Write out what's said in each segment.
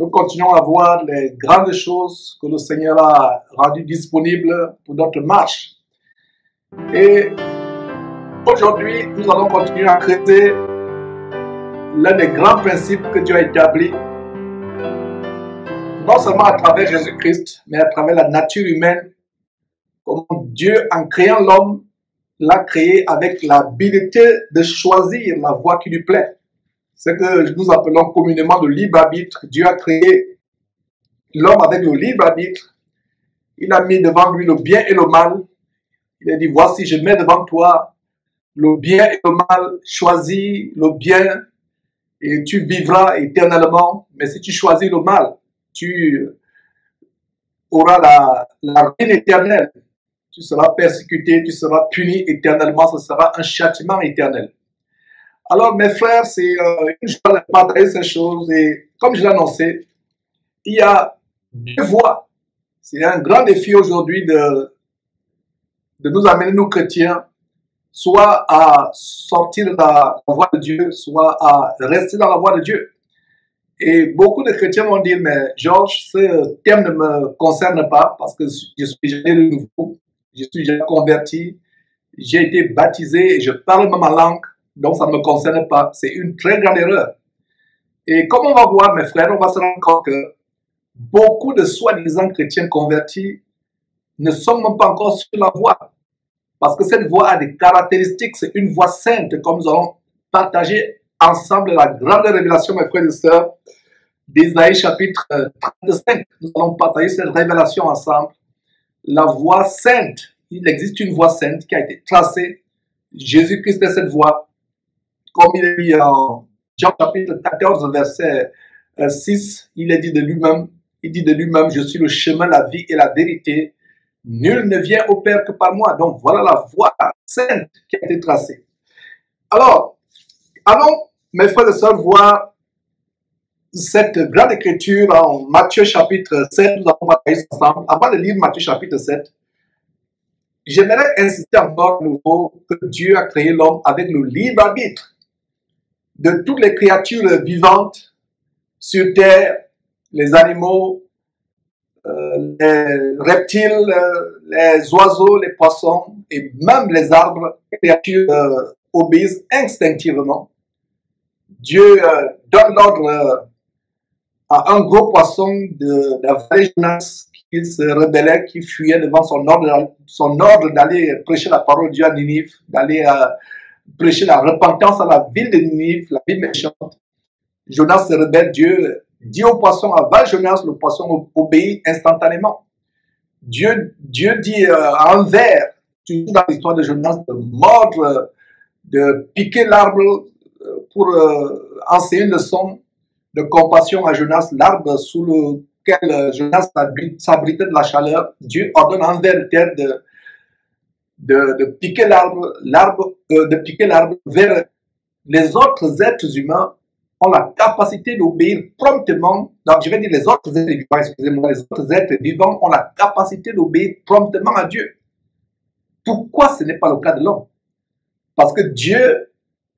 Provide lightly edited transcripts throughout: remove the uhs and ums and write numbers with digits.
nous continuons à voir les grandes choses que le Seigneur a rendues disponibles pour notre marche. Et aujourd'hui, nous allons continuer à creuser l'un des grands principes que Dieu a établis, non seulement à travers Jésus-Christ, mais à travers la nature humaine, comment Dieu, en créant l'homme, l'a créé avec l'habilité de choisir la voie qui lui plaît. C'est que nous appelons communément le libre arbitre. Dieu a créé l'homme avec le libre arbitre. Il a mis devant lui le bien et le mal. Il a dit, voici, je mets devant toi le bien et le mal. Choisis le bien et tu vivras éternellement. Mais si tu choisis le mal, tu auras la ruine éternelle. Tu seras persécuté, tu seras puni éternellement. Ce sera un châtiment éternel. Alors, mes frères, c'est une joie de partager ces choses. Et comme je l'ai annoncé, il y a deux voies. C'est un grand défi aujourd'hui de nous amener, nous chrétiens, soit à sortir de la voie de Dieu, soit à rester dans la voie de Dieu. Et beaucoup de chrétiens vont dire, mais Georges, ce thème ne me concerne pas parce que je suis déjà de nouveau, je suis déjà converti, j'ai été baptisé et je parle même ma langue. Donc, ça ne me concerne pas. C'est une très grande erreur. Et comme on va voir, mes frères, on va se rendre compte que beaucoup de soi-disant chrétiens convertis ne sont même pas encore sur la voie. Parce que cette voie a des caractéristiques. C'est une voie sainte, comme nous allons partager ensemble la grande révélation, mes frères et sœurs, d'Ésaïe chapitre 35. Nous allons partager cette révélation ensemble. La voie sainte. Il existe une voie sainte qui a été tracée. Jésus-Christ est cette voie. Comme il est dit en Jean chapitre 14, verset 6, il est dit de lui-même, je suis le chemin, la vie et la vérité. Nul ne vient au Père que par moi. Donc voilà la voie sainte qui a été tracée. Alors, allons, mes frères et sœurs, voir cette grande écriture en Matthieu chapitre 7. Nous allons partager ensemble. Avant de lire Matthieu chapitre 7, j'aimerais insister encore de nouveau que Dieu a créé l'homme avec le libre arbitre. De toutes les créatures vivantes sur terre, les animaux, les reptiles, les oiseaux, les poissons et même les arbres, les créatures obéissent instinctivement. Dieu donne l'ordre à un gros poisson de la vallée Jonas qui se rebellait, qui fuyait devant son ordre d'aller prêcher la parole de Dieu à Ninive, d'aller prêcher la repentance à la ville de Ninive, la ville méchante. Jonas se rebelle, Dieu dit au poisson, avale Jonas, le poisson obéit instantanément. Dieu dit à un ver, toujours dans l'histoire de Jonas, de mordre, de piquer l'arbre pour enseigner une leçon de compassion à Jonas, l'arbre sous lequel Jonas s'abritait de la chaleur. Dieu ordonne à un ver de terre de piquer l'arbre vers les autres êtres humains ont la capacité d'obéir promptement. Donc, je vais dire les autres êtres vivants, excusez-moi, les autres êtres vivants ont la capacité d'obéir promptement à Dieu. Pourquoi ce n'est pas le cas de l'homme? Parce que Dieu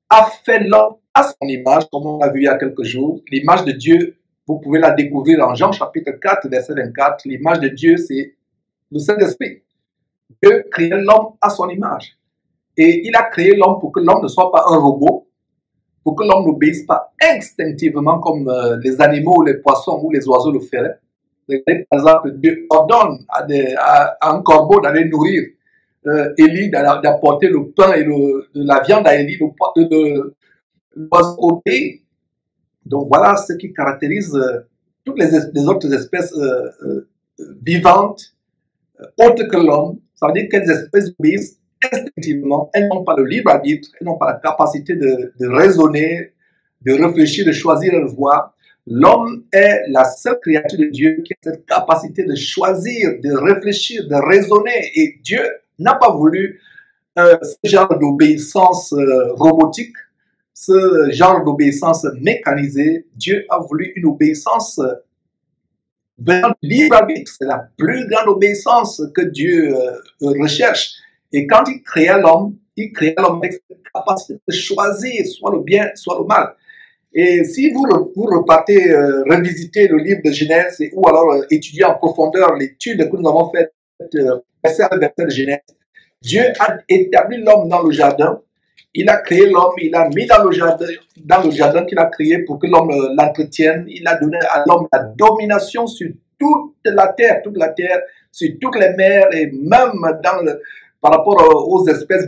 a fait l'homme à son image, comme on l'a vu il y a quelques jours. L'image de Dieu, vous pouvez la découvrir en Jean chapitre 4, verset 24. L'image de Dieu, c'est le Saint-Esprit. Dieu créait l'homme à son image. Et il a créé l'homme pour que l'homme ne soit pas un robot, pour que l'homme n'obéisse pas instinctivement comme les animaux, les poissons ou les oiseaux le feraient. Par exemple, Dieu ordonne à un corbeau d'aller nourrir Élie, d'apporter le pain et de la viande à Élie, l'oiseau obéit. Donc voilà ce qui caractérise toutes les autres espèces vivantes, autres que l'homme. Ça veut dire que les espèces obéissent instinctivement, elles n'ont pas le libre arbitre, elles n'ont pas la capacité de raisonner, de réfléchir, de choisir leur voie. L'homme est la seule créature de Dieu qui a cette capacité de choisir, de réfléchir, de raisonner. Et Dieu n'a pas voulu ce genre d'obéissance robotique, ce genre d'obéissance mécanisée. Dieu a voulu une obéissance vraiment libre arbitre. C'est la plus grande obéissance que Dieu recherche. Et quand il créa l'homme avec cette capacité de choisir soit le bien, soit le mal. Et si vous repartez revisiter le livre de Genèse ou alors étudier en profondeur l'étude que nous avons faite verset à verset de Genèse, Dieu a établi l'homme dans le jardin. Il a créé l'homme, il l'a mis dans le jardin qu'il a créé pour que l'homme l'entretienne. Il a donné à l'homme la domination sur toute la terre, sur toutes les mers et même par rapport aux espèces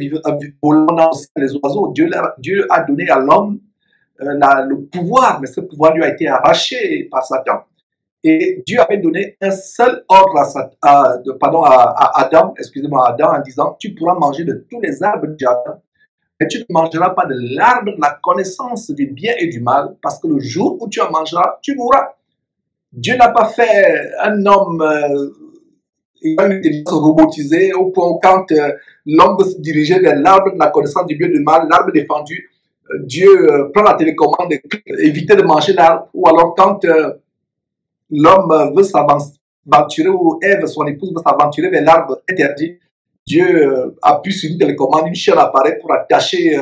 volantes, les oiseaux. Dieu a donné à l'homme le pouvoir, mais ce pouvoir lui a été arraché par Satan. Et Dieu avait donné un seul ordre à Adam, en disant, tu pourras manger de tous les arbres du jardin, mais tu ne mangeras pas de l'arbre de la connaissance du bien et du mal, parce que le jour où tu en mangeras, tu mourras. Dieu n'a pas fait un homme une intelligence robotisée au point où quand l'homme veut se diriger vers l'arbre de la connaissance du bien et du mal, l'arbre défendu, Dieu prend la télécommande et éviter de manger l'arbre. Ou alors quand l'homme veut s'aventurer ou Ève, son épouse, veut s'aventurer vers l'arbre interdit, Dieu appuie sur une télécommande, une chaîne apparaît pour attacher,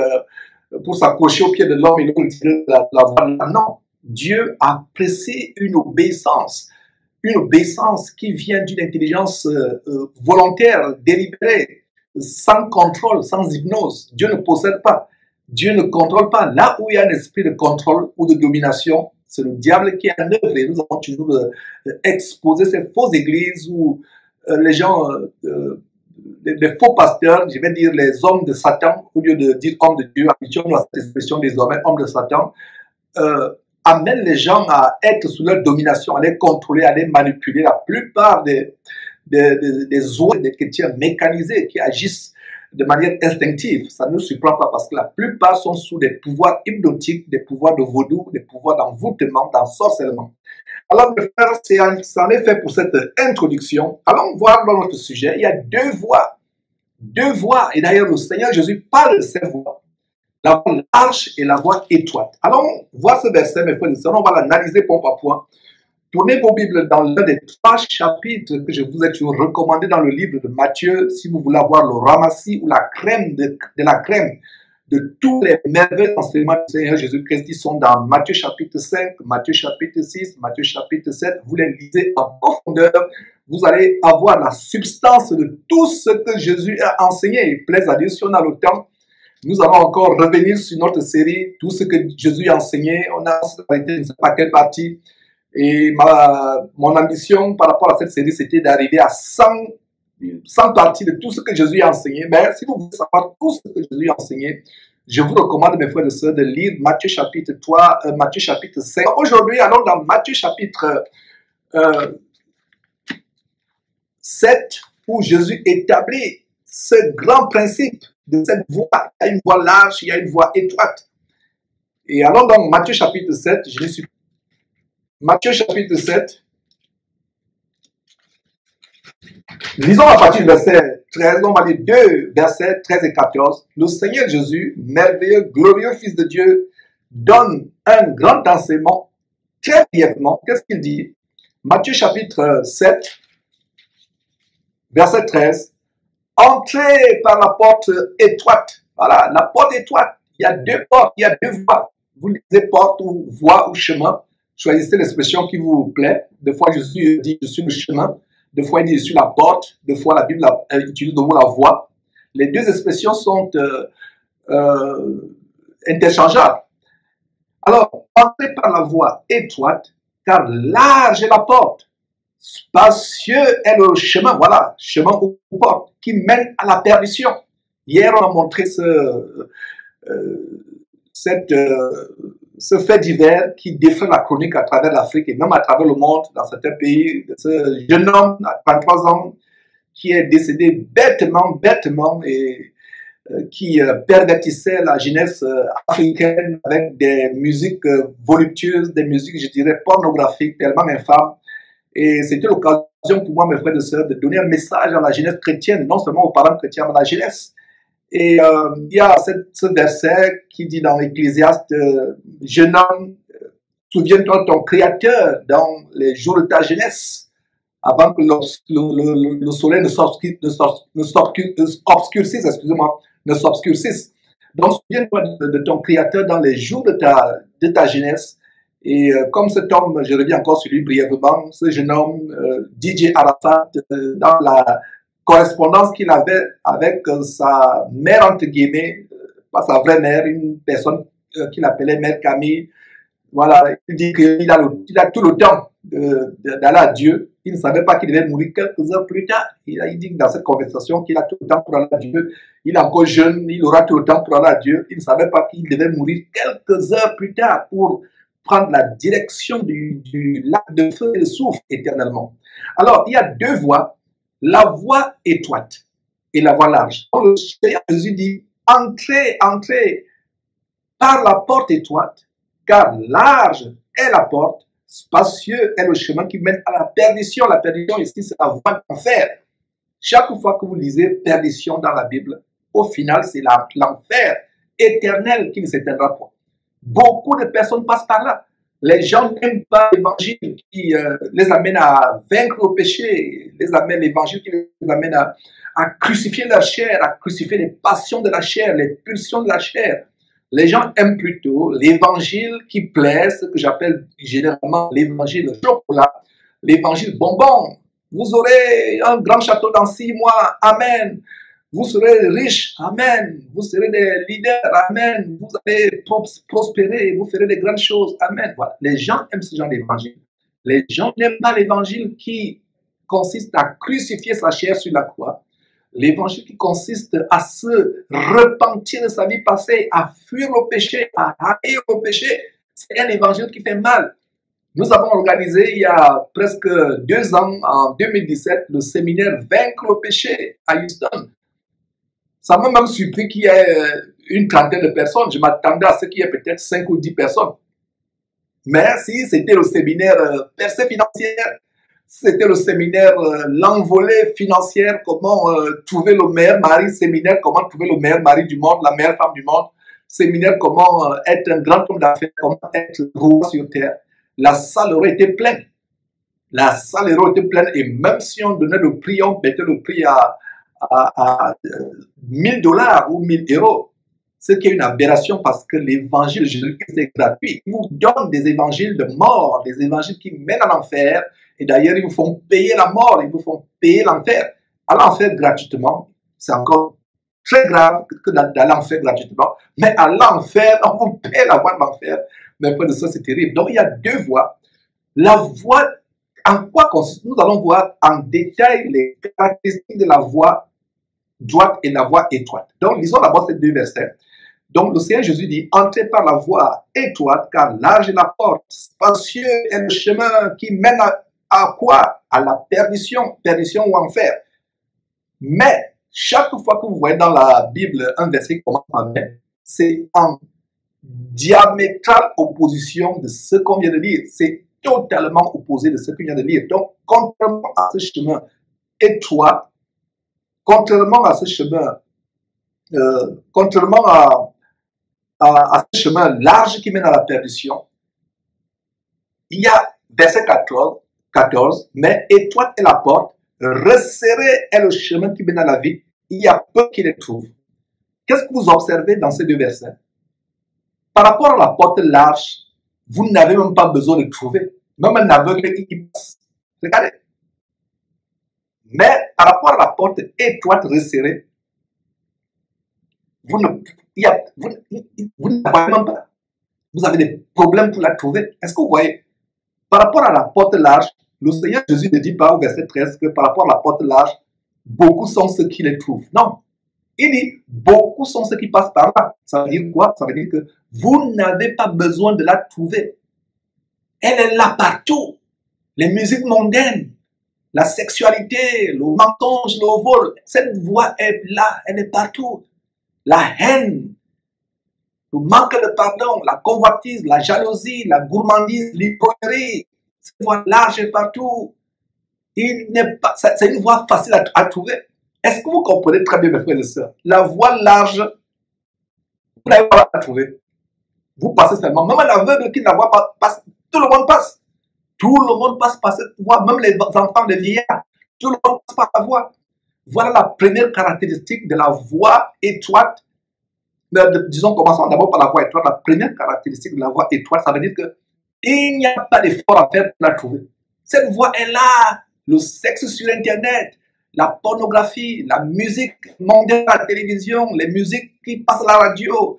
pour s'accrocher au pied de l'homme et le retirer de la voie. Non, Dieu apprécie une obéissance qui vient d'une intelligence volontaire, délibérée, sans contrôle, sans hypnose. Dieu ne possède pas. Dieu ne contrôle pas. Là où il y a un esprit de contrôle ou de domination, c'est le diable qui est en œuvre. Et nous avons toujours exposé ces fausses églises où les gens, les faux pasteurs, je vais dire les hommes de Satan, au lieu de dire hommes de Dieu, habituons-nous à cette expression désormais, hommes de Satan, amènent les gens à être sous leur domination, à les contrôler, à les manipuler. La plupart des oies des chrétiens mécanisés qui agissent de manière instinctive, ça ne nous surprend pas parce que la plupart sont sous des pouvoirs hypnotiques, des pouvoirs de vaudou, des pouvoirs d'envoûtement, d'ensorcellement. Alors, mes frères, c'en est fait pour cette introduction. Allons voir dans notre sujet. Il y a deux voies. Deux voies. Et d'ailleurs, le Seigneur Jésus parle de ces voies. La voie large et la voie étroite. Allons voir ce verset, mes frères et sœurs. On va l'analyser point par point. Tournez vos Bibles dans l'un des 3 chapitres que je vous ai toujours recommandé dans le livre de Matthieu, si vous voulez avoir le ramassis ou la crème de la crème de tous les merveilleux enseignements du Seigneur Jésus-Christ qui sont dans Matthieu chapitre 5, Matthieu chapitre 6, Matthieu chapitre 7. Vous les lisez en profondeur. Vous allez avoir la substance de tout ce que Jésus a enseigné. Et plaise à Dieu, si on a le temps, nous allons encore revenir sur notre série, tout ce que Jésus a enseigné. On a arrêté, je ne sais pas quelle partie. Et mon ambition par rapport à cette série, c'était d'arriver à 100 parties de tout ce que Jésus a enseigné. Mais si vous voulez savoir tout ce que Jésus a enseigné, je vous recommande, mes frères et sœurs, de lire Matthieu chapitre 3, Matthieu chapitre 5. Aujourd'hui, allons dans Matthieu chapitre 7, où Jésus établit ce grand principe de cette voie. Il y a une voie large, il y a une voie étroite. Et allons dans Matthieu chapitre 7, je suis Matthieu chapitre 7. Lisons à partir du verset 13, on va lire 2 versets 13 et 14. Le Seigneur Jésus, merveilleux, glorieux Fils de Dieu, donne un grand enseignement très brièvement. Qu'est-ce qu'il dit? Matthieu chapitre 7, verset 13. Entrez par la porte étroite. Voilà, la porte étroite. Il y a 2 portes, il y a 2 voies. Vous lisez porte ou voie ou chemin. Choisissez l'expression qui vous plaît. Des fois, Jésus dit je suis le chemin. Des fois, il dit je suis la porte. Des fois, la Bible utilise le mot la voie. Les 2 expressions sont interchangeables. Alors, entrez par la voie étroite, car large est la porte. Spacieux est le chemin, voilà, chemin ou porte, qui mène à la perdition. Hier, on a montré ce fait divers qui défait la chronique à travers l'Afrique et même à travers le monde, dans certains pays, de ce jeune homme à 33 ans qui est décédé bêtement et qui pervertissait la jeunesse africaine avec des musiques voluptueuses, des musiques, je dirais, pornographiques, tellement infâmes. Et c'était l'occasion pour moi, mes frères et sœurs, de donner un message à la jeunesse chrétienne, non seulement aux parents chrétiens, mais à la jeunesse. Et il y a ce verset qui dit dans l'Ecclésiaste, jeune homme, souviens-toi de ton Créateur dans les jours de ta jeunesse, avant que le soleil ne s'obscurcisse. Donc souviens-toi de ton Créateur dans les jours de de ta jeunesse. Et comme cet homme, je reviens encore sur lui brièvement, ce jeune homme, DJ Arafat, dans la correspondance qu'il avait avec sa mère, entre guillemets, pas sa vraie mère, une personne qu'il appelait Mère Camille. Voilà, il dit qu'il a, il a tout le temps d'aller à Dieu. Il ne savait pas qu'il devait mourir quelques heures plus tard. Il dit dans cette conversation qu'il a tout le temps pour aller à Dieu. Il est encore jeune, il aura tout le temps pour aller à Dieu. Il ne savait pas qu'il devait mourir quelques heures plus tard pour prendre la direction du lac de feu et de soufre éternellement. Alors, il y a deux voies, la voie étroite et la voie large. Donc, le Seigneur Jésus dit, entrez, entrez par la porte étroite, car large est la porte, spacieux est le chemin qui mène à la perdition. La perdition ici, c'est la voie d'enfer. Chaque fois que vous lisez perdition dans la Bible, au final, c'est l'enfer éternel qui ne s'éteindra pas. Beaucoup de personnes passent par là. Les gens n'aiment pas l'évangile qui les amène à vaincre le péché, l'évangile qui les amène à crucifier leur chair, à crucifier les passions de la chair, les pulsions de la chair. Les gens aiment plutôt l'évangile qui plaît, ce que j'appelle généralement l'évangile chocolat, l'évangile bonbon. Vous aurez un grand château dans 6 mois, amen. Vous serez riches, amen. Vous serez des leaders, amen. Vous allez prospérer, vous ferez des grandes choses, amen. Voilà. Les gens aiment ce genre d'évangile. Les gens n'aiment pas l'évangile qui consiste à crucifier sa chair sur la croix. L'évangile qui consiste à se repentir de sa vie passée, à fuir le péché, à haïr le péché. C'est un évangile qui fait mal. Nous avons organisé il y a presque 2 ans, en 2017, le séminaire Vaincre le péché à Houston. Ça m'a même surpris qu'il y ait une trentaine de personnes. Je m'attendais à ce qu'il y ait peut-être 5 ou 10 personnes. Mais si c'était le séminaire Percée financière, c'était le séminaire L'envolée financière, comment trouver le meilleur mari, séminaire comment trouver le meilleur mari du monde, la meilleure femme du monde, séminaire comment être un grand homme d'affaires, comment être roi sur terre. La salle aurait été pleine. La salle aurait été pleine et même si on donnait le prix, on mettait le prix à $1000 ou 1000 euros. Ce qui est une aberration parce que l'évangile de Jésus-Christ est gratuit. Il vous donne des évangiles de mort, des évangiles qui mènent à l'enfer. Et d'ailleurs, ils vous font payer la mort, ils vous font payer l'enfer. À l'enfer gratuitement, c'est encore très grave que d'aller en enfer gratuitement. Mais à l'enfer, on vous paye la voie de l'enfer. Mais après de ça, c'est terrible. Donc, il y a 2 voies. La voie, en quoi consiste? Nous allons voir en détail les caractéristiques de la voie droite et la voie étroite. Donc, lisons d'abord ces 2 versets. Donc, le Seigneur Jésus dit, entrez par la voie étroite, car large est la porte, spacieux est le chemin qui mène à quoi? À la perdition, perdition ou enfer. Mais, chaque fois que vous voyez dans la Bible un verset qui commence par mais, c'est en diamétrale opposition de ce qu'on vient de lire. C'est totalement opposé de ce qu'on vient de lire. Donc, contrairement à ce chemin étroit, contrairement à ce chemin, contrairement à ce chemin large qui mène à la perdition, il y a verset 14, mais étroite est la porte, resserré est le chemin qui mène à la vie, il y a peu qui les trouvent. Qu'est-ce que vous observez dans ces 2 versets? Par rapport à la porte large, vous n'avez même pas besoin de trouver. Même un aveugle qui passe. Regardez. Mais par rapport à la porte étroite, resserrée, vous ne la voyez même pas. Vous avez des problèmes pour la trouver. Est-ce que vous voyez? Par rapport à la porte large, le Seigneur Jésus ne dit pas au verset 13 que par rapport à la porte large, beaucoup sont ceux qui les trouvent. Non. Il dit, beaucoup sont ceux qui passent par là. Ça veut dire quoi? Ça veut dire que vous n'avez pas besoin de la trouver. Elle est là partout. Les musiques mondaines, la sexualité, le mensonge, le vol, cette voix est là, elle est partout. La haine, le manque de pardon, la convoitise, la jalousie, la gourmandise, l'hypocrisie, cette voix large est partout. C'est une voie facile à trouver. Est-ce que vous comprenez très bien, mes frères et sœurs? La voie large, vous n'avez pas à la trouver. Vous passez seulement. Même un aveugle qui ne la voit pas passe. Tout le monde passe. Tout le monde passe par cette voie. Même les enfants, les vieillards. Tout le monde passe par la voie. Voilà la première caractéristique de la voie étroite. Disons, commençons d'abord par la voie étroite. La première caractéristique de la voie étroite, ça veut dire que il n'y a pas d'effort à faire pour la trouver. Cette voie est là. Le sexe sur Internet, la pornographie, la musique mondiale à la télévision, les musiques qui passent à la radio,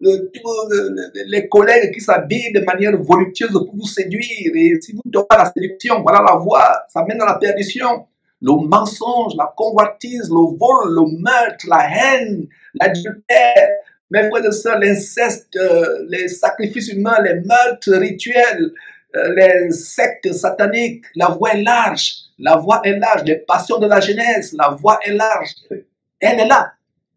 les collègues qui s'habillent de manière voluptueuse pour vous séduire. Et si vous ne tombez pas la séduction, voilà la voie. Ça mène à la perdition. Le mensonge, la convoitise, le vol, le meurtre, la haine, l'adultère, mes frères et sœurs, l'inceste, les sacrifices humains, les meurtres rituels, les sectes sataniques. La voie est large. La voie est large. Les passions de la jeunesse, la voie est large. Elle est là.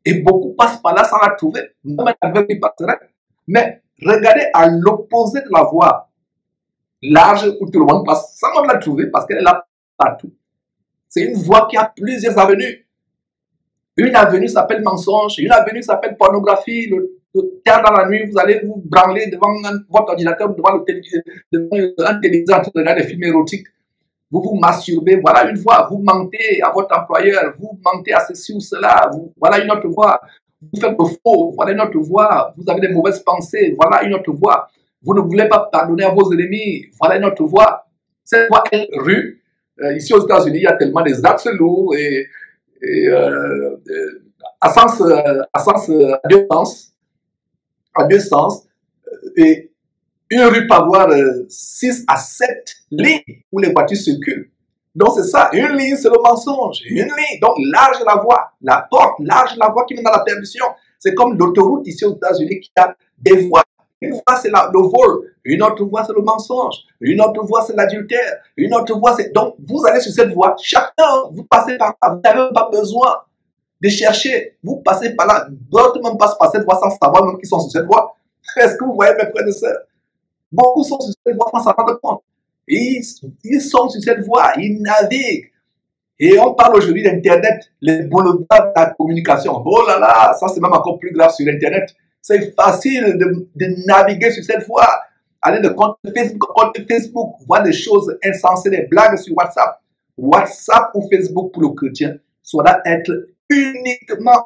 Et beaucoup passent par là sans la trouver. Même un aveugle y passerait. Mais regardez à l'opposé de la voie large où tout le monde passe sans même la trouver parce qu'elle est là partout. C'est une voie qui a plusieurs avenues. Une avenue s'appelle mensonge, une avenue s'appelle pornographie. Le tard dans la nuit, vous allez vous branler devant votre ordinateur, devant un téléviseur en train de regarder des films érotiques. Vous vous masturbez, voilà une voie. Vous mentez à votre employeur, vous mentez à ceci ou cela, voilà une autre voie. Vous faites le faux, voilà une autre voie. Vous avez des mauvaises pensées, voilà une autre voie. Vous ne voulez pas pardonner à vos ennemis, voilà une autre voie. Cette voie est rue. Ici aux États-Unis, il y a tellement des axes lourds et à deux sens. Et une rue peut avoir 6 à 7 lignes où les voitures circulent. Donc c'est ça, une ligne c'est le mensonge, une ligne, donc large la voie, la porte, large la voie qui mène à la perdition. C'est comme l'autoroute ici aux États-Unis qui a des voies. Une voie c'est le vol, une autre voie c'est le mensonge, une autre voie c'est l'adultère, une autre voie c'est... Donc vous allez sur cette voie, chacun, vous passez par là, vous n'avez pas besoin de chercher, vous passez par là, d'autres même passent par cette voie sans savoir même qu'ils sont sur cette voie. Est-ce que vous voyez mes frères et sœurs? Beaucoup sont sur cette voie sans s'en rendre compte. Ils sont sur cette voie, ils naviguent. Et on parle aujourd'hui d'Internet, les boulevards de la communication. Oh là là, ça c'est même encore plus grave sur Internet. C'est facile de naviguer sur cette voie. Aller de compte Facebook, voir des choses insensées, des blagues sur WhatsApp. WhatsApp ou Facebook pour le chrétien, ça doit être uniquement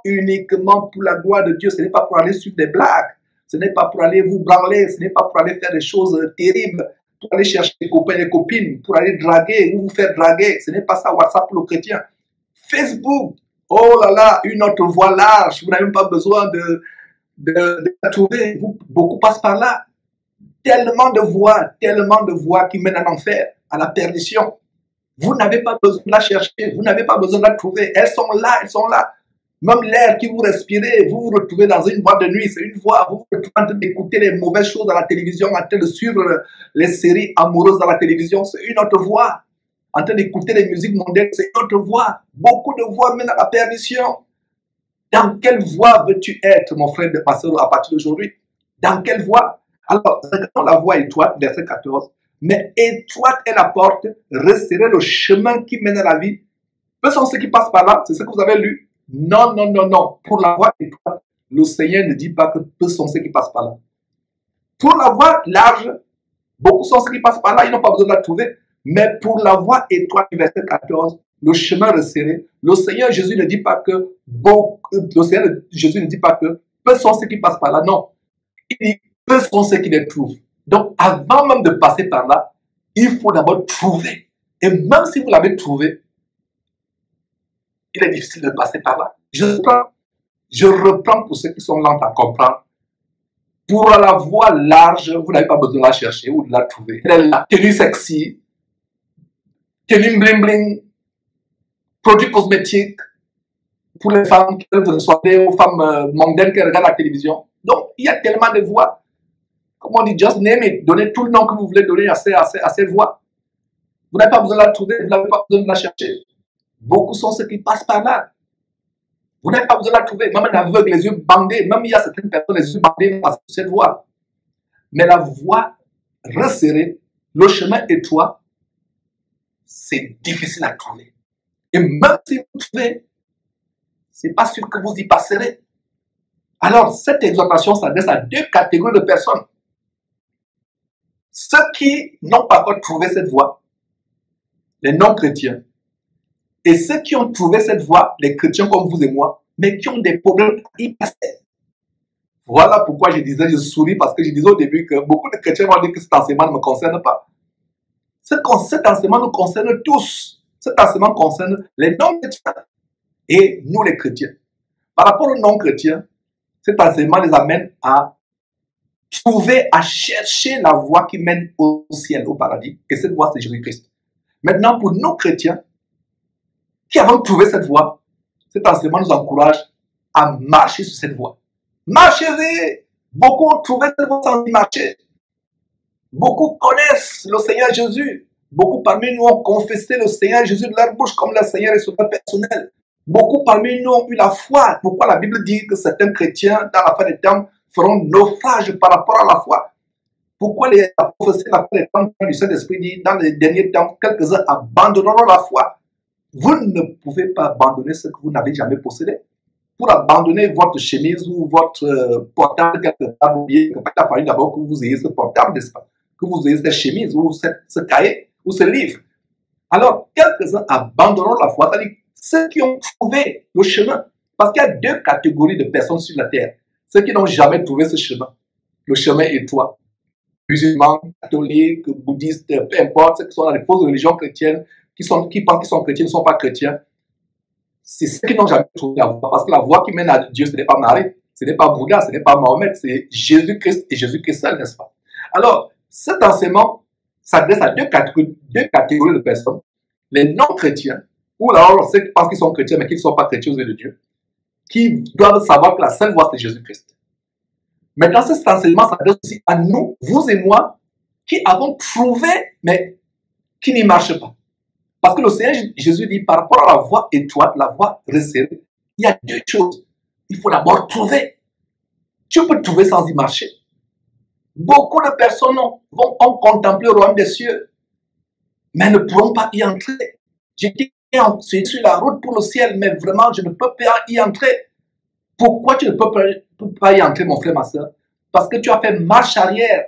pour la gloire de Dieu. Ce n'est pas pour aller suivre des blagues. Ce n'est pas pour aller vous branler. Ce n'est pas pour aller faire des choses terribles. Pour aller chercher des copains et des copines. Pour aller draguer ou vous faire draguer. Ce n'est pas ça WhatsApp pour le chrétien. Facebook, oh là là, une autre voie large. Vous n'avez même pas besoin de la trouver. Beaucoup passent par là. Tellement de voies qui mènent à l'enfer, à la perdition. Vous n'avez pas besoin de la chercher, vous n'avez pas besoin de la trouver. Elles sont là, elles sont là. Même l'air que vous respirez, vous vous retrouvez dans une boîte de nuit, c'est une voie. Vous vous retrouvez en train d'écouter les mauvaises choses à la télévision, en train de suivre les séries amoureuses à la télévision, c'est une autre voie. En train d'écouter les musiques mondaines, c'est une autre voie. Beaucoup de voies mènent à la perdition. Dans quelle voie veux-tu être, mon frère de pasteur, à partir d'aujourd'hui? Dans quelle voie? Alors, regardons la voie étroite, verset 14. Mais étroite est la porte, resserrez le chemin qui mène à la vie. Peu sont ceux qui passent par là, c'est ce que vous avez lu. Non, non, non, non. Pour la voie étroite, le Seigneur ne dit pas que peu sont ceux qui passent par là. Pour la voie large, beaucoup sont ceux qui passent par là, ils n'ont pas besoin de la trouver. Mais pour la voie étroite, verset 14, le chemin resserré, le Seigneur Jésus ne dit pas que peu sont ceux qui passent par là. Non. Il dit peu sont ceux qui les trouvent. Donc, avant même de passer par là, il faut d'abord trouver. Et même si vous l'avez trouvé, il est difficile de passer par là. Je reprends pour ceux qui sont lents à comprendre. Pour la voie large, vous n'avez pas besoin de la chercher ou de la trouver. Elle est là. Tenue sexy, tenue bling bling, produits cosmétiques pour les femmes qui veulent ressembler aux femmes mondaines qui regardent la télévision. Donc, il y a tellement de voies. Comme on dit, just name it. Donnez tout le nom que vous voulez donner à ces voies. Vous n'avez pas besoin de la trouver, vous n'avez pas besoin de la chercher. Beaucoup sont ceux qui passent par là. Vous n'avez pas besoin de la trouver. Même un aveugle, les yeux bandés, même il y a certaines personnes, les yeux bandés, passent sur cette voie. Mais la voie resserrée, le chemin étroit, c'est difficile à trouver. Et même si vous trouvez, ce n'est pas sûr que vous y passerez. Alors, cette exhortation s'adresse à deux catégories de personnes. Ceux qui n'ont pas encore trouvé cette voie, les non-chrétiens, et ceux qui ont trouvé cette voie, les chrétiens comme vous et moi, mais qui ont des problèmes à y passer. Voilà pourquoi je disais, je souris, parce que je disais au début que beaucoup de chrétiens vont dire que cet enseignement ne me concerne pas. Cet enseignement nous concerne tous. Cet enseignement concerne les non-chrétiens et nous les chrétiens. Par rapport aux non-chrétiens, cet enseignement les amène à trouver, à chercher la voie qui mène au ciel, au paradis. Et cette voie, c'est Jésus-Christ. Maintenant, pour nous chrétiens, qui avons trouvé cette voie, cet enseignement nous encourage à marcher sur cette voie. Marchez-y! Beaucoup ont trouvé cette voie sans y marcher. Beaucoup connaissent le Seigneur Jésus. Beaucoup parmi nous ont confessé le Seigneur Jésus de leur bouche comme leur Seigneur et Sauveur personnel. Beaucoup parmi nous ont eu la foi. Pourquoi la Bible dit que certains chrétiens, dans la fin des temps, feront naufrage par rapport à la foi? Pourquoi la prophétie de la fin des temps du Saint-Esprit dit, dans les derniers temps, quelques-uns abandonneront la foi? Vous ne pouvez pas abandonner ce que vous n'avez jamais possédé. Pour abandonner votre chemise ou votre portable quelque part, il a fallu d'abord que vous ayez ce portable, n'est-ce pas? Que vous ayez cette chemise ou ce cahier ou ce livre. Alors, quelques-uns abandonneront la foi, c'est-à-dire ceux qui ont trouvé le chemin. Parce qu'il y a deux catégories de personnes sur la terre. Ceux qui n'ont jamais trouvé ce chemin. Le chemin étroit. Musulmans, catholiques, bouddhistes, peu importe, ceux qui sont dans les fausses religions chrétiennes, qui pensent qu'ils sont chrétiens, ne sont pas chrétiens. C'est ceux qui n'ont jamais trouvé la voie. Parce que la voie qui mène à Dieu, ce n'est pas Marie, ce n'est pas Bouddha, ce n'est pas Mohamed, c'est Jésus-Christ et Jésus-Christ seul, n'est-ce pas? Alors, cet enseignement s'adresse à deux catégories de personnes. Les non-chrétiens, ou alors ceux qui pensent qu'ils sont chrétiens, mais qui ne sont pas chrétiens aux yeux de Dieu, qui doivent savoir que la seule voie, c'est Jésus-Christ. Maintenant, cet enseignement s'adresse aussi à nous, vous et moi, qui avons trouvé, mais qui n'y marchent pas. Parce que le Seigneur Jésus dit, par rapport à la voie étroite, la voie resserrée, il y a deux choses. Il faut d'abord trouver. Tu peux trouver sans y marcher. Beaucoup de personnes ont contemplé le royaume des cieux, mais ne pourront pas y entrer. J'étais sur la route pour le ciel, mais vraiment, je ne peux pas y entrer. Pourquoi tu ne peux pas y entrer, mon frère, ma soeur? Parce que tu as fait marche arrière.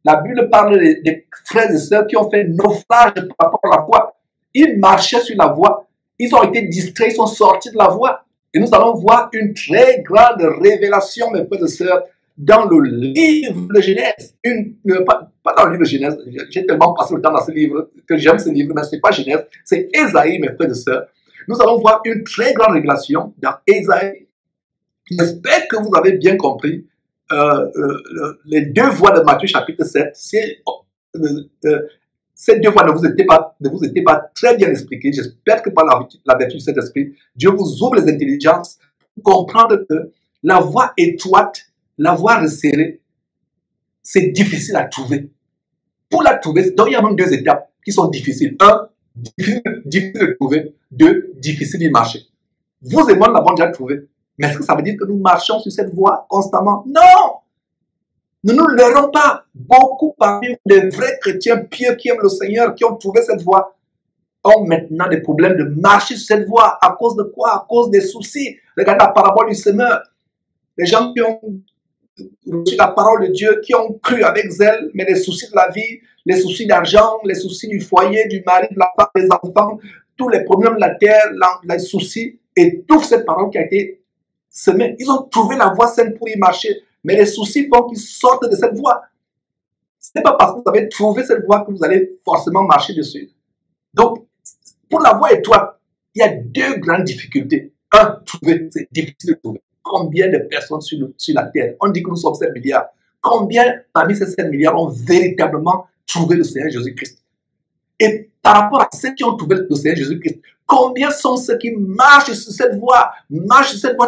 La Bible parle des frères et sœurs qui ont fait naufrage par rapport à la foi. Ils marchaient sur la voie. Ils ont été distraits, ils sont sortis de la voie. Et nous allons voir une très grande révélation, mes frères et sœurs, dans le livre de Genèse. Pas dans le livre de Genèse. J'ai tellement passé le temps dans ce livre que j'aime ce livre, mais ce n'est pas Genèse, c'est Ésaïe, mes frères et sœurs. Nous allons voir une très grande révélation dans Ésaïe. J'espère que vous avez bien compris les deux voies de Matthieu chapitre 7. Ces deux voies ne vous étaient pas très bien expliquées. J'espère que par la vertu du Saint-Esprit, Dieu vous ouvre les intelligences pour comprendre que la voie étroite, la voie resserrée, c'est difficile à trouver. Pour la trouver, donc il y a même deux étapes qui sont difficiles. Un, difficile de trouver. Deux, difficile d'y marcher. Vous et moi, nous l'avons déjà trouvé. Mais est-ce que ça veut dire que nous marchons sur cette voie constamment? Non! Ne nous leurrons pas. Beaucoup parmi les vrais chrétiens pieux qui aiment le Seigneur, qui ont trouvé cette voie, ont maintenant des problèmes de marcher sur cette voie. À cause de quoi? À cause des soucis. Regardez la parabole du semeur. Les gens qui ont reçu la parole de Dieu, qui ont cru avec zèle, mais les soucis de la vie, les soucis d'argent, les soucis du foyer, du mari, de la femme, des enfants, tous les problèmes de la terre, les soucis, et toute cette parole qui a été semée. Ils ont trouvé la voie saine pour y marcher. Mais les soucis font qu'ils sortent de cette voie. Ce n'est pas parce que vous avez trouvé cette voie que vous allez forcément marcher dessus. Donc, pour la voie étroite, il y a deux grandes difficultés. Un, trouver, c'est difficile de trouver. Combien de personnes sur la Terre? On dit que nous sommes 7 milliards. Combien parmi ces 7 milliards ont véritablement trouvé le Seigneur Jésus-Christ? Et par rapport à ceux qui ont trouvé le Seigneur Jésus-Christ, combien sont ceux qui marchent sur cette voie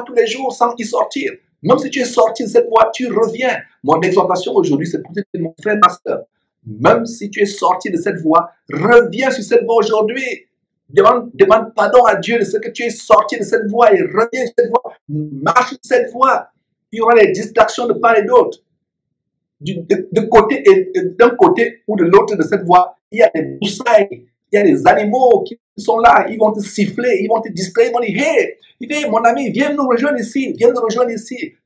tous les jours sans y sortir? Même si tu es sorti de cette voie, tu reviens. Mon exhortation aujourd'hui, c'est pour dire, mon frère, ma soeur, même si tu es sorti de cette voie, reviens sur cette voie aujourd'hui. Demande pardon à Dieu de ce que tu es sorti de cette voie et reviens sur cette voie. Marche sur cette voie. Il y aura des distractions de part et d'autre. D'un côté ou de l'autre de cette voie, il y a des broussailles, il y a des animaux qui sont là, ils vont te siffler, ils vont te distraire, ils vont dire, hey, mon ami, viens nous rejoindre ici,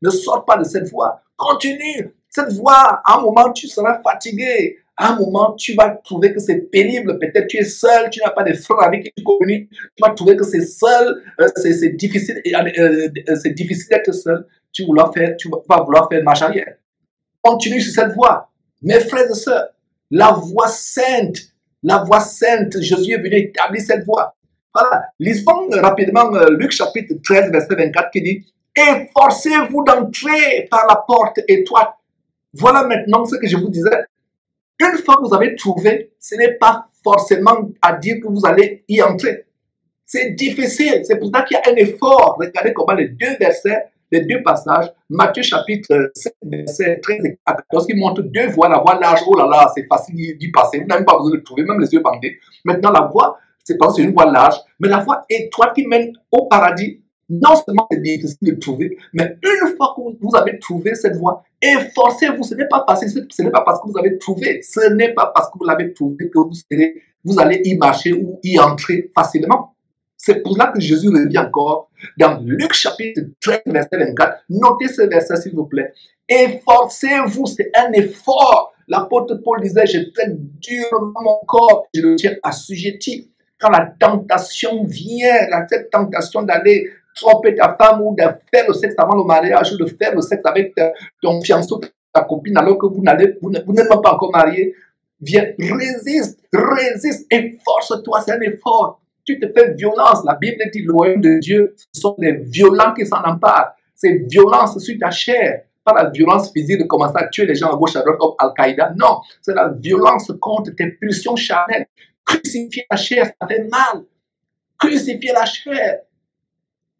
ne sors pas de cette voie, continue, cette voie, à un moment tu seras fatigué, à un moment tu vas trouver que c'est pénible, peut-être tu es seul, tu n'as pas de frères avec qui tu communiques, tu vas trouver que c'est seul, c'est difficile d'être seul, tu vas vouloir faire marche arrière. Continue sur cette voie. Mes frères et sœurs, la voie sainte, Jésus est venu établir cette voie. Voilà, lisons rapidement Luc chapitre 13, verset 24 qui dit « Efforcez-vous d'entrer par la porte étroite. » Voilà maintenant ce que je vous disais. Une fois que vous avez trouvé, ce n'est pas forcément à dire que vous allez y entrer. C'est difficile, c'est pour ça qu'il y a un effort. Regardez comment les deux passages, Matthieu chapitre 7, verset 13 et 14, qui montrent deux voies, la voie large, oh là là, c'est facile d'y passer, vous n'avez même pas besoin de trouver, même les yeux bandés. Maintenant, la voie, c'est pas une voie large, mais la voie étroite qui mène au paradis, non seulement c'est difficile de trouver, mais une fois que vous avez trouvé cette voie, efforcez-vous, ce n'est pas facile, ce n'est pas parce que vous avez trouvé, ce n'est pas parce que vous l'avez trouvé que vous allez y marcher ou y entrer facilement. C'est pour cela que Jésus revient encore dans Luc chapitre 13, verset 24. Notez ce verset s'il vous plaît. Efforcez-vous, c'est un effort. L'apôtre Paul disait, je traite durement mon corps, je le tiens assujetti. Quand la tentation vient, cette tentation d'aller tromper ta femme ou de faire le sexe avant le mariage ou de faire le sexe avec ton fiancé ou ta copine alors que vous n'êtes même pas encore marié, viens, résiste, efforce-toi, c'est un effort. Tu te fais violence. La Bible dit le royaume de Dieu, ce sont les violents qui s'en emparent. C'est violence sur ta chair. Pas la violence physique de commencer à tuer les gens à gauche à droite comme Al-Qaïda. Non, c'est la violence contre tes pulsions charnelles. Crucifier la chair, ça fait mal. Crucifier la chair,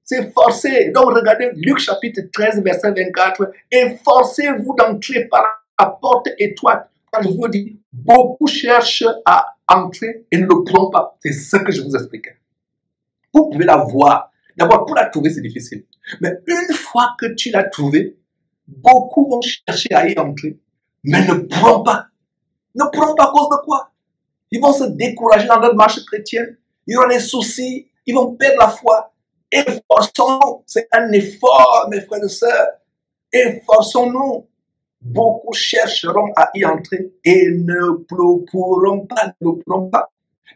c'est forcé. Donc regardez Luc chapitre 13, verset 24. Efforcez-vous d'entrer par la porte étroite. Quand je vous dis, beaucoup cherchent à entrer et ne le pourront pas. C'est ce que je vous expliquais. Vous pouvez la voir. D'abord, pour la trouver, c'est difficile. Mais une fois que tu l'as trouvée, beaucoup vont chercher à y entrer, mais ne pourront pas. Ne pourront pas à cause de quoi? Ils vont se décourager dans leur marche chrétienne. Ils auront des soucis. Ils vont perdre la foi. Efforçons-nous. C'est un effort, mes frères et sœurs. Efforçons-nous. Beaucoup chercheront à y entrer et ne pourront pas,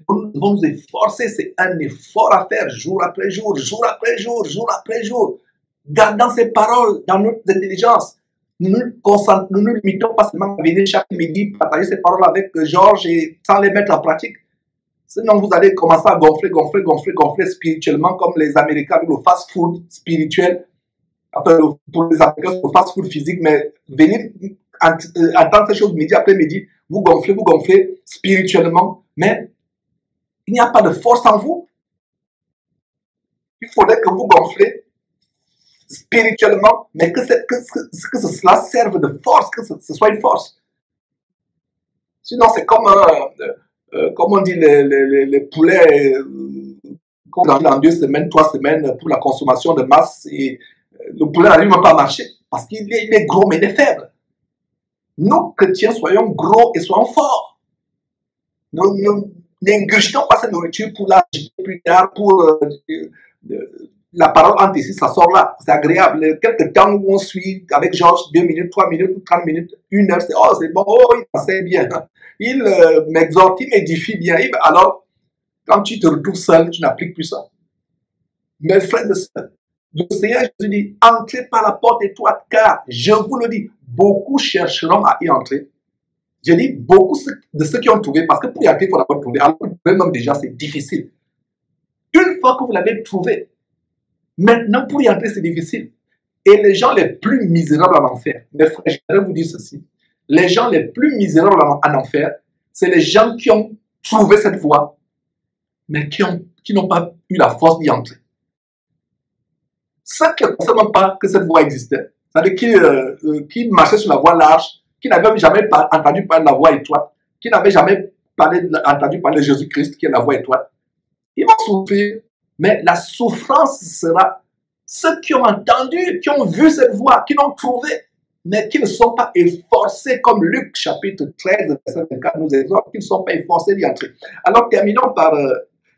Nous devons nous efforcer, c'est un effort à faire jour après jour, jour après jour, jour après jour. Gardant ces paroles dans notre intelligence. Nous ne nous limitons pas seulement à venir chaque midi partager ces paroles avec Georges et sans les mettre en pratique. Sinon, vous allez commencer à gonfler spirituellement comme les Américains avec le fast-food spirituel. Enfin, pour les Américains, le fast-food physique, mais venir entendre ces choses midi après midi, vous gonflez spirituellement, mais il n'y a pas de force en vous. Il faudrait que vous gonflez spirituellement, mais que cela serve de force, que ce soit une force. Sinon, c'est comme on dit, les poulets, dans 2 semaines, 3 semaines, pour la consommation de masse, et le poulet n'arrive même pas à marcher, parce qu'il est gros, mais il est faible. Nous, chrétiens, soyons gros et soyons forts. Nous n'ingurgitons pas cette nourriture pour la jeter plus tard, pour la parole entre ici, ça sort là, c'est agréable. Quelques temps où on suit avec Georges, 2 minutes, 3 minutes, 30 minutes, 1 heure, c'est bon, il enseigne bien. Il m'exhorte, il m'édifie bien. Alors, quand tu te retrouves seul, tu n'appliques plus ça. Mes frères et sœurs, le Seigneur Jésus dit, entrez par la porte étroite, car, je vous le dis, beaucoup chercheront à y entrer. Je dis beaucoup de ceux qui ont trouvé, parce que pour y entrer, il faut d'abord trouver. Alors, même déjà, c'est difficile. Une fois que vous l'avez trouvé, maintenant, pour y entrer, c'est difficile. Et les gens les plus misérables en enfer, mes frères, je voudrais vous dire ceci. Les gens les plus misérables en enfer, c'est les gens qui ont trouvé cette voie, mais qui n'ont pas eu la force d'y entrer. Ceux qui ne pensaient même pas que cette voie existait, c'est-à-dire qui marchaient sur la voie large, qui n'avaient jamais entendu parler de la voie étroite, qui n'avaient jamais entendu parler de Jésus-Christ, qui est la voie étroite, ils vont souffrir, mais la souffrance sera ceux qui ont entendu, qui ont vu cette voie, qui l'ont trouvée, mais qui ne sont pas efforcés, comme Luc chapitre 13, verset 24 nous exhorte, qui ne sont pas efforcés d'y entrer. Alors terminons par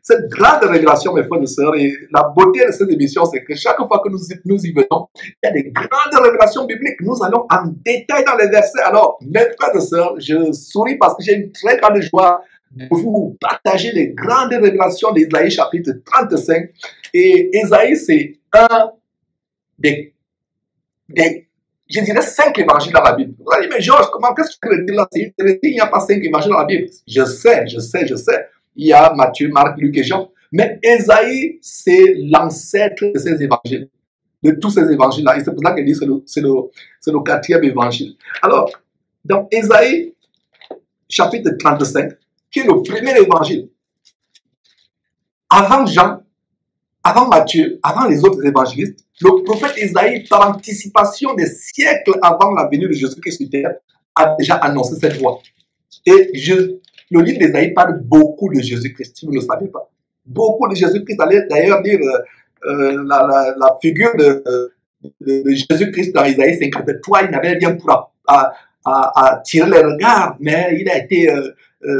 cette grande révélation, mes frères et sœurs, et la beauté de cette émission, c'est que chaque fois que nous y venons, il y a des grandes révélations bibliques. Nous allons en détail dans les versets. Alors, mes frères et sœurs, je souris parce que j'ai une très grande joie de vous partager les grandes révélations d'Ésaïe chapitre 35. Et Ésaïe, c'est un des je dirais 5 évangiles dans la Bible. Vous allez dire, mais Georges, qu'est-ce que tu veux dire là? Il n'y a pas 5 évangiles dans la Bible. Je sais. Il y a Matthieu, Marc, Luc et Jean. Mais Ésaïe, c'est l'ancêtre de ces évangiles, de tous ces évangiles-là. Et c'est pour ça qu'il dit que c'est le 4e évangile. Alors, dans Ésaïe, chapitre 35, qui est le premier évangile, avant Jean, avant Matthieu, avant les autres évangélistes, le prophète Ésaïe, par anticipation des siècles avant la venue de Jésus-Christ sur terre, a déjà annoncé cette voie. Et le livre d'Ésaïe parle beaucoup de Jésus-Christ, si vous ne le savez pas. Beaucoup de Jésus-Christ, allait d'ailleurs dire la figure de Jésus-Christ dans Ésaïe 53, il n'avait rien pour attirer les regards, mais il a été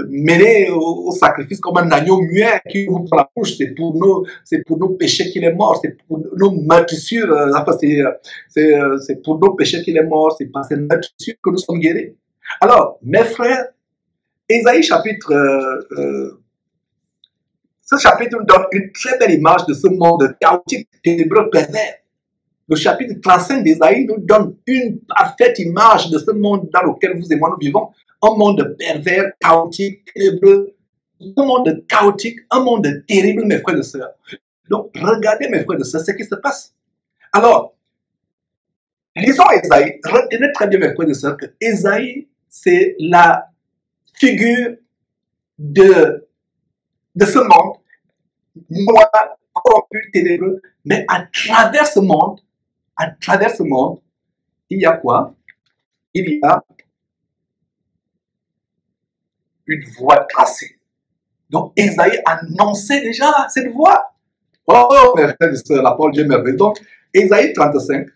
mêlé au sacrifice comme un agneau muet qui ouvre la bouche. C'est pour nos péchés qu'il est mort, c'est pour nos meurtrissures, c'est pour nos péchés qu'il est mort, c'est par ces meurtrissures que nous sommes guéris. Alors, mes frères, Ésaïe chapitre ce chapitre nous donne une très belle image de ce monde chaotique, ténébreux, pervers. Le chapitre 35 d'Ésaïe nous donne une parfaite image de ce monde dans lequel vous et moi nous vivons. Un monde pervers, chaotique, ténébreux. Un monde chaotique, un monde terrible, mes frères et sœurs. Donc, regardez, mes frères et sœurs, ce qui se passe. Alors, lisons Ésaïe. Retenez très bien, mes frères et sœurs, que Ésaïe, c'est la figure de ce monde noir, corrompu, ténébreux, mais à travers ce monde, il y a quoi? Il y a une voie tracée. Donc, Ésaïe annonçait déjà cette voie. Oh, mes frères et sœurs, la parole de Dieu merveilleuse. Donc, Ésaïe 35.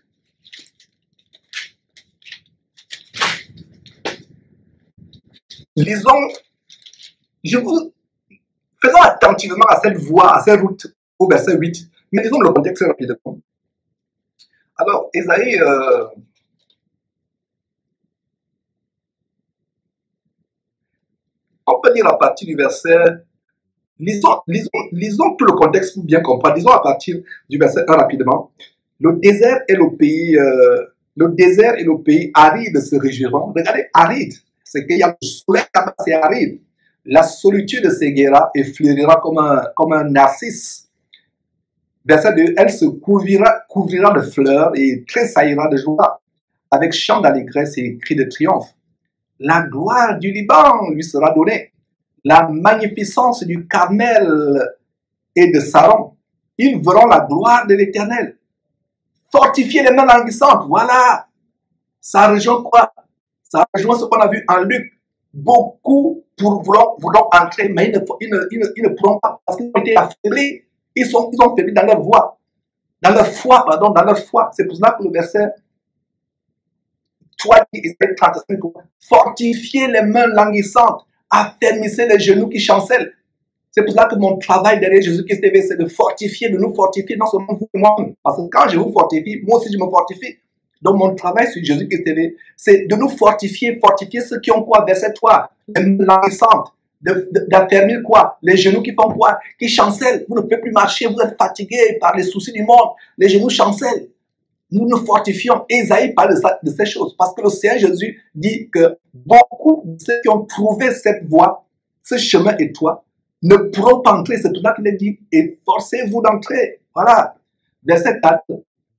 Lisons, faisons attentivement à cette voie, à cette route, au verset 8. Mais lisons le contexte rapidement. Alors, Ésaïe, on peut lire à partir du verset, lisons tout le contexte pour bien comprendre. Lisons à partir du verset 1 rapidement. Le désert et le pays aride se réjouiront. Regardez, aride, c'est qu'il y a le soleil là-bas, c'est aride. La solitude s'égaira et fleurira comme un narcisse. Verset 2, elle se couvrira de fleurs et tressaillira de joie, avec chant d'allégresse et cris de triomphe. La gloire du Liban lui sera donnée, la magnificence du Carmel et de Saron. Ils verront la gloire de l'Éternel. Fortifier les mains languissantes, voilà. Ça rejoint quoi? Ça rejoint ce qu'on a vu en Luc. Beaucoup voudront entrer, mais ils ne pourront pas parce qu'ils ont été affaiblis. Ils ont faibli dans leur voie, dans leur foi. C'est pour cela que le verset 3 dit, 35, fortifiez les mains languissantes, affermissez les genoux qui chancellent. C'est pour cela que mon travail derrière Jésus-Christ TV, c'est de nous fortifier, non seulement vous et moi. Parce que quand je vous fortifie, moi aussi je me fortifie. Donc mon travail sur Jésus-Christ TV, c'est de nous fortifier ceux qui ont quoi? Verset 3, les mains languissantes. D'affermir quoi? Les genoux qui font quoi? Qui chancellent. Vous ne pouvez plus marcher, vous êtes fatigué par les soucis du monde. Les genoux chancellent. Nous nous fortifions. Ésaïe parle de ces choses. Parce que le Seigneur Jésus dit que beaucoup de ceux qui ont trouvé cette voie, ce chemin étroit, ne pourront pas entrer. C'est tout là qu'il est dit. Efforcez-vous d'entrer. Voilà. Verset 4.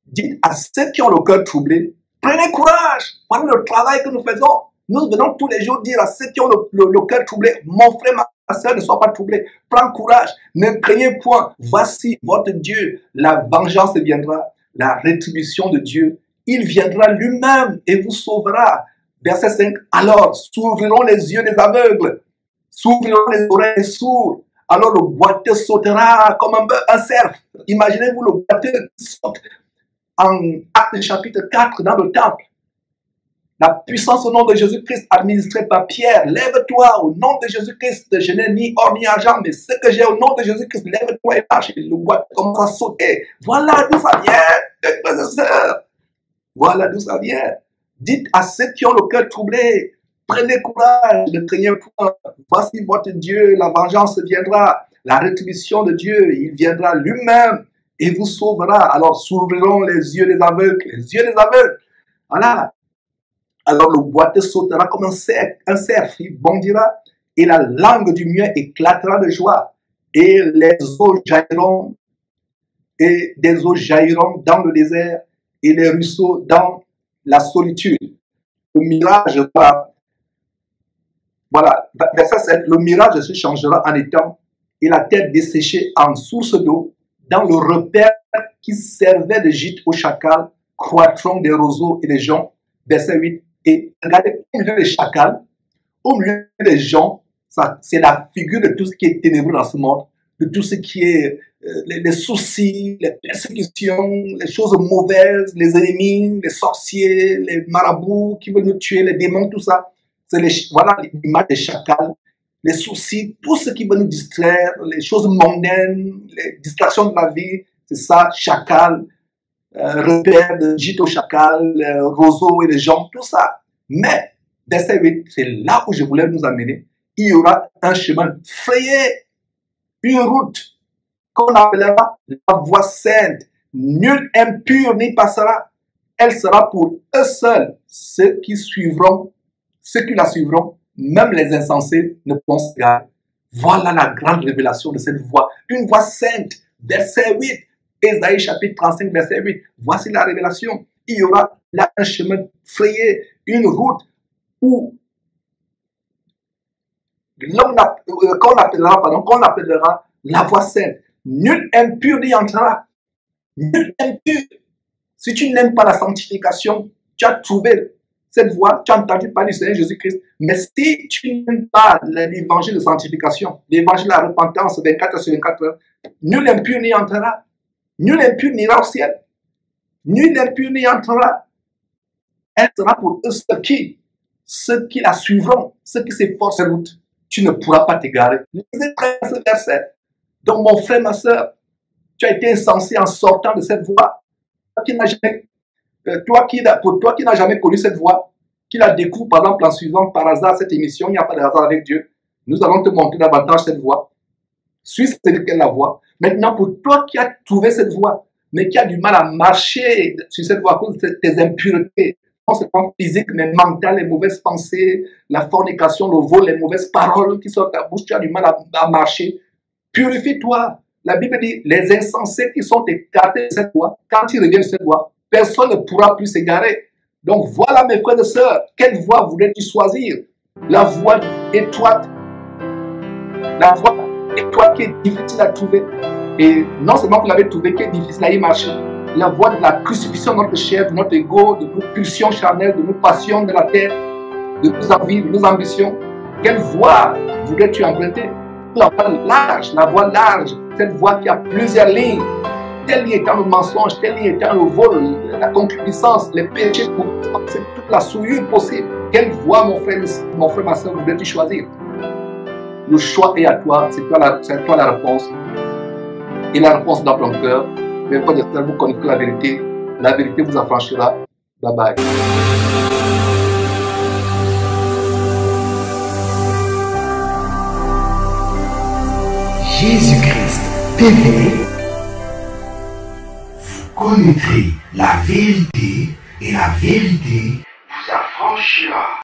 Dites à ceux qui ont le cœur troublé, prenez courage. Voilà le travail que nous faisons. Nous venons tous les jours dire à ceux qui ont le cœur troublé, mon frère, ma soeur, ne sois pas troublé. Prends courage, ne craignez point. Voici votre Dieu. La vengeance viendra, la rétribution de Dieu. Il viendra lui-même et vous sauvera. Verset 5. Alors s'ouvriront les yeux des aveugles, s'ouvriront les oreilles des sourds. Alors le boiteux sautera comme un cerf. Imaginez-vous le boiteux qui saute en Actes chapitre 4 dans le temple. La puissance au nom de Jésus-Christ administrée par Pierre. Lève-toi au nom de Jésus-Christ. Je n'ai ni or ni argent, mais ce que j'ai au nom de Jésus-Christ, lève-toi et marche. Le boiteux commence à sauter. Voilà d'où ça vient, mes frères et sœurs. Voilà d'où ça vient. Dites à ceux qui ont le cœur troublé, prenez courage, ne craignez point. Voici votre Dieu, la vengeance viendra. La rétribution de Dieu, il viendra lui-même et vous sauvera. Alors s'ouvriront les yeux des aveugles, les yeux des aveugles. Voilà. Alors le boiteux sautera comme un cerf, il bondira, et la langue du muet éclatera de joie, et les eaux jailliront, et des eaux jailliront dans le désert, et les ruisseaux dans la solitude. Le mirage, voilà, verset 7, le mirage se changera en étang, et la terre desséchée en source d'eau, dans le repère qui servait de gîte aux chacals, croîtront des roseaux et des joncs. Verset 8, et regardez, au milieu des chacals, au milieu des joncs, c'est la figure de tout ce qui est ténébreux dans ce monde, de tout ce qui est les soucis, les persécutions, les choses mauvaises, les ennemis, les sorciers, les marabouts qui veulent nous tuer, les démons, tout ça. C'est voilà l'image des chacals, les soucis, tout ce qui veut nous distraire, les choses mondaines, les distractions de la vie, c'est ça, chacal, repère de gîte au chacal, roseaux et les gens, tout ça. Mais, verset 8, c'est là où je voulais nous amener. Il y aura un chemin frayé, une route qu'on appellera la voie sainte. Nul impur n'y passera. Elle sera pour eux seuls, ceux qui la suivront, même les insensés ne pourront se garer. Voilà la grande révélation de cette voie. Une voie sainte, verset 8. Ésaïe chapitre 35, verset 8. Voici la révélation. Il y aura là un chemin frayé, une route où qu'on appellera la voie sainte. Nul impur n'y entrera. Nul impur. Si tu n'aimes pas la sanctification, tu as trouvé cette voie, tu as entendu parler du Seigneur Jésus-Christ. Mais si tu n'aimes pas l'évangile de sanctification, l'évangile de la repentance 24 heures sur 24 heures, nul impur n'y entrera. Nul impur n'ira au ciel. Nul impur n'y entrera. Elle sera pour eux ceux qui la suivront, ceux qui s'efforcent de route. Tu ne pourras pas t'égarer. Lisez très ce verset. Donc, mon frère, ma soeur, tu as été insensé en sortant de cette voie. Pour toi qui n'as jamais connu cette voie, qui la découvre par exemple en suivant par hasard cette émission, il n'y a pas de hasard avec Dieu. Nous allons te montrer davantage cette voie. Suis la voie. Maintenant, pour toi qui as trouvé cette voie, mais qui a du mal à marcher sur cette voie à cause de tes impuretés, non seulement physiques, mais mentales, les mauvaises pensées, la fornication, le vol, les mauvaises paroles qui sortent de ta bouche, tu as du mal à marcher. Purifie-toi. La Bible dit, les insensés qui sont écartés de cette voie, quand ils reviennent de cette voie, personne ne pourra plus s'égarer. Donc voilà mes frères et sœurs, quelle voie voulais-tu choisir? La voie étroite. La voie étroite qui est difficile à trouver. Et non seulement vous l'avez trouvée, qui est difficile à y marcher. La voie de la crucifixion de notre chair, de notre ego, de nos pulsions charnelles, de nos passions de la terre, de nos envies, de nos ambitions. Quelle voie voulais-tu emprunter? La voie large, cette voie qui a plusieurs lignes. Telle ligne étant le mensonge, telle ligne étant le vol, la concupiscence, les péchés, c'est toute la souillure possible. Quelle voie, mon frère, ma soeur, voulais-tu choisir? Le choix est à toi, c'est toi la réponse. Et la réponse dans ton cœur. Mais pas de faire, vous connaissez la vérité vous affranchira. Bye bye. Jésus-Christ TV, vous connaîtrez la vérité et la vérité vous affranchira.